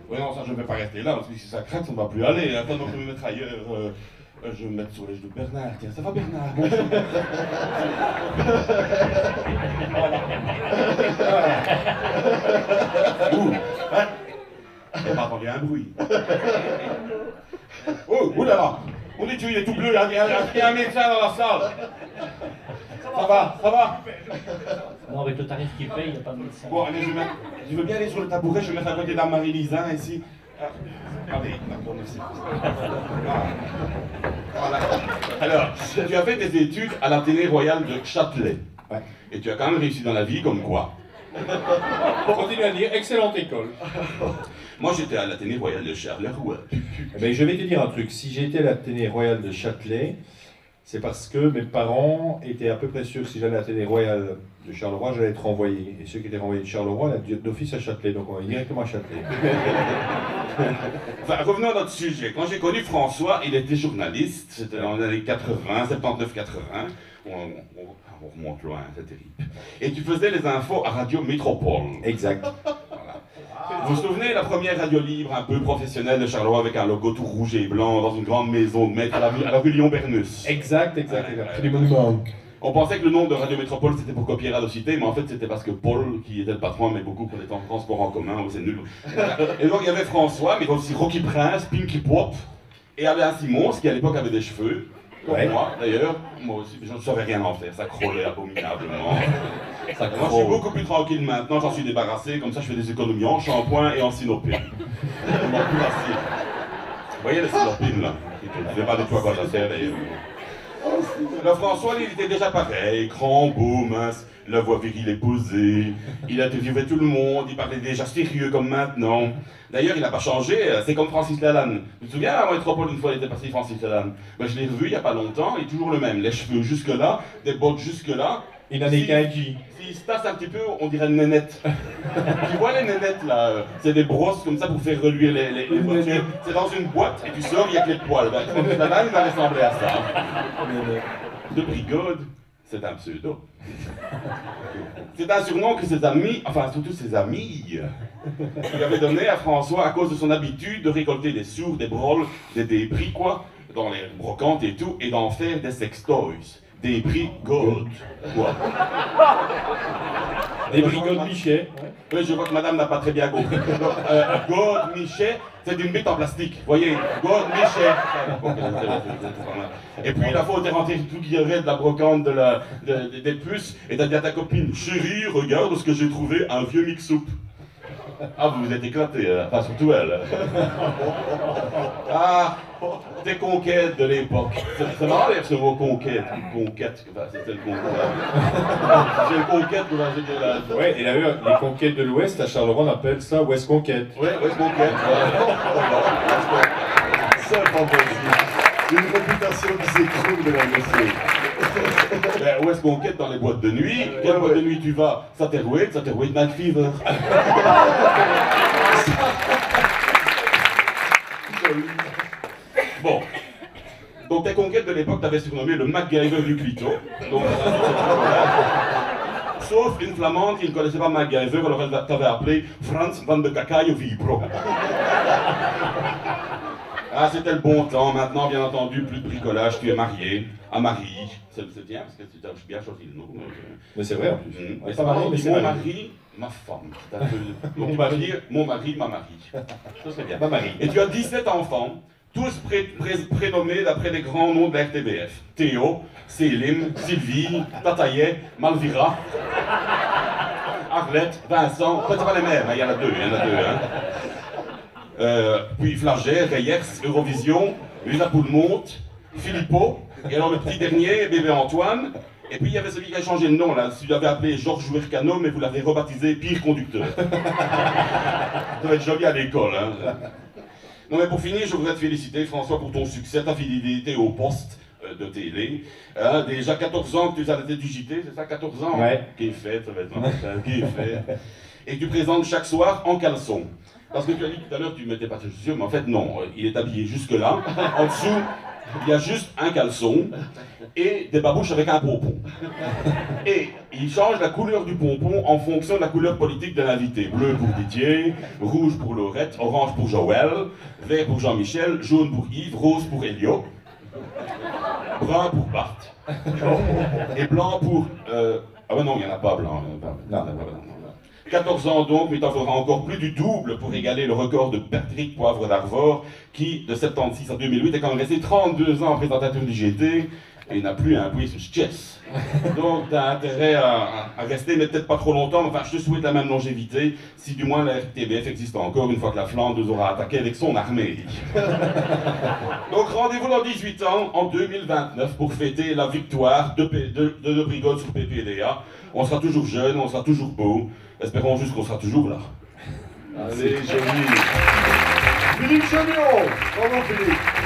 Oui, non, ça, je ne vais pas rester là, parce que si ça craque, ça ne va plus aller. Attends, donc je vais me mettre ailleurs. Je vais me mettre sur les genoux de Bernard. Tiens, ça va, Bernard? Bonjour. Ouh, hein? J'ai pas entendu un bruit. Oh, oulala! On dit qu'il est tout bleu, il y a un médecin dans la salle. Ça va, ça va? Non, avec le tarif qu'il paye, il n'y a pas de médecin. Bon, allez, je veux bien aller sur le tabouret, je vais mettre à côté d'Anne-Marie Lisin ici. Allez, d'accord, merci. Voilà. Alors, tu as fait tes études à l'Athénée Royal de Châtelet. Ouais. Et tu as quand même réussi dans la vie comme quoi? Continue à dire, excellente école. Moi, j'étais à l'Athénée Royal de Charleroi. Eh ben, je vais te dire un truc, si j'étais à l'Athénée Royal de Châtelet, c'est parce que mes parents étaient à peu près sûrs que si j'allais à l'Athénée Royal de Charleroi, j'allais être renvoyé. Et ceux qui étaient renvoyés de Charleroi, allaient d'office à Châtelet, donc on va directement à Châtelet. Enfin, revenons à notre sujet. Quand j'ai connu François, il était journaliste, c'était dans les années 80, 79-80. On remonte loin, c'est terrible. Et tu faisais les infos à Radio Métropole. Exact. Vous vous souvenez, la première radio libre un peu professionnelle de Charleroi avec un logo tout rouge et blanc dans une grande maison de maître à la rue Lyon-Bernus. Exact. C'est des monuments. On pensait que le nom de Radio Métropole c'était pour copier Radiocité, mais en fait c'était parce que Paul, qui était le patron, aimait beaucoup qu'on était en transport en commun, c'est nul. Et donc il y avait François, mais il y avait aussi Rocky Prince, Pinky Pop, et Alain Simons, qui à l'époque avait des cheveux. Comme moi, d'ailleurs, moi aussi, je ne savais rien en faire, ça crôlait abominablement. Moi, je suis beaucoup plus tranquille maintenant, j'en suis débarrassé, comme ça je fais des économies en shampoing et en synopine. C'est beaucoup plus facile. Vous voyez les synopines là? Je ne sais pas du tout à quoi ça sert d'ailleurs. Le François, il était déjà pareil, grand, beau, mince, la voix virile et posée, il interviewait tout le monde, il parlait déjà sérieux comme maintenant. D'ailleurs, il n'a pas changé, c'est comme Francis Lalanne. Tu te souviens, à Métropole, une fois, il était passé Francis Lalanne. Ben, je l'ai revu il n'y a pas longtemps, il est toujours le même, les cheveux jusque-là, des bottes jusque-là. Il n'en est qu'un G. S'il se tasse un petit peu, on dirait une nénette. Tu vois les nénettes là, c'est des brosses comme ça pour faire reluire les voitures. C'est dans une boîte et tu sors, il n'y a que les poils. Ben, Francis Lalanne, il va ressembler à ça. De Brigode, c'est un pseudo. C'est un surnom que ses amis, enfin surtout ses amis, lui avaient donné à François à cause de son habitude de récolter des sourds, des broles, des débris quoi, dans les brocantes et tout, et d'en faire des sextoys. Des brigodes. Quoi? Des brigodes Michet. Oui, je vois que madame n'a pas très bien compris. God Michet, c'est d'une bite en plastique. Vous voyez, God Michet. Et puis la fois où t'es rentré tout guilleré de la brocante des puces, et t'as dit à ta copine, chérie, regarde ce que j'ai trouvé, un vieux mix-soupe. Ah, vous vous êtes éclaté, enfin surtout elle. Ah, des conquêtes de l'époque. C'est marrant d'ailleurs ce mot conquête. Conquête, enfin, c'était le conquête. C'est une conquête que j'ai dit là. Ouais, et d'ailleurs, les conquêtes de l'Ouest, à Charleroi, on appelle ça Ouest Conquête. Ouais, Ouest Conquête. C'est pas possible. Une réputation qui s'écroule de la monsieur. Ben, Ouest Conquête dans les boîtes de nuit. Quelle boîte de nuit tu vas? Saterweight Night Fever. Bon. Donc tes conquêtes de l'époque, t'avais surnommé le MacGyver du Clito. Donc, sauf une flamande qui ne connaissait pas MacGyver, alors elle t'avait appelé Franz van de Cacaille Vibro. Ah, c'était le bon temps. Maintenant, bien entendu, plus de bricolage. Tu es marié à Marie. C'est bien, parce que tu as bien choisi le nom. Mais c'est vrai en plus. Et ça va, on dit mon mari, ma femme. Donc tu vas dire mon mari, ma Marie. Ça serait bien. Ma Marie. Et tu as 17 enfants, tous prénommés d'après les grands noms de la RTBF. Théo, Célim, Sylvie, Tataillet, Malvira, Arlette, Vincent. En fait, c'est pas les mêmes, il y en a deux, puis Flagey, Reyers, Eurovision, Lisa Poulmont, Philippot, et alors le petit dernier, bébé Antoine, et puis il y avait celui qui a changé de nom là, celui l'avait appelé Georges Wercano, mais vous l'avez rebaptisé Pire Conducteur. Ça va être joli à l'école, hein. Non mais pour finir, je voudrais te féliciter François pour ton succès, ta fidélité au poste de télé. Déjà 14 ans que tu as arrêté du JT, c'est ça, 14 ans? Ouais. Qui est fait, ça va être qui est fait. Et tu présentes chaque soir en caleçon. Parce que tu as dit tout à l'heure que tu ne mettais pas de chaussures, mais en fait non, il est habillé jusque-là. En dessous, il y a juste un caleçon et des babouches avec un pompon. Et il change la couleur du pompon en fonction de la couleur politique de l'invité. Bleu pour Didier, rouge pour Laurette, orange pour Joël, vert pour Jean-Michel, jaune pour Yves, rose pour Elio, brun pour Bart, et blanc pour... Ah ben non, il n'y en a pas blanc. Non. 14 ans donc, mais il en faudra encore plus du double pour égaler le record de Patrick Poivre d'Arvor, qui, de 76 à 2008, est quand même resté 32 ans présentateur du GT, et il n'a plus un quiz sur chess. Donc, tu as intérêt à rester, mais peut-être pas trop longtemps, mais enfin, je te souhaite la même longévité, si du moins la RTBF existe encore, une fois que la Flandre nous aura attaqué avec son armée. Donc, rendez-vous dans 18 ans, en 2029, pour fêter la victoire de Brigode sur PPDA. On sera toujours jeune, on sera toujours beau. Espérons juste qu'on sera toujours là. Allez, joli. Philippe Chagnon. Bravo, Philippe.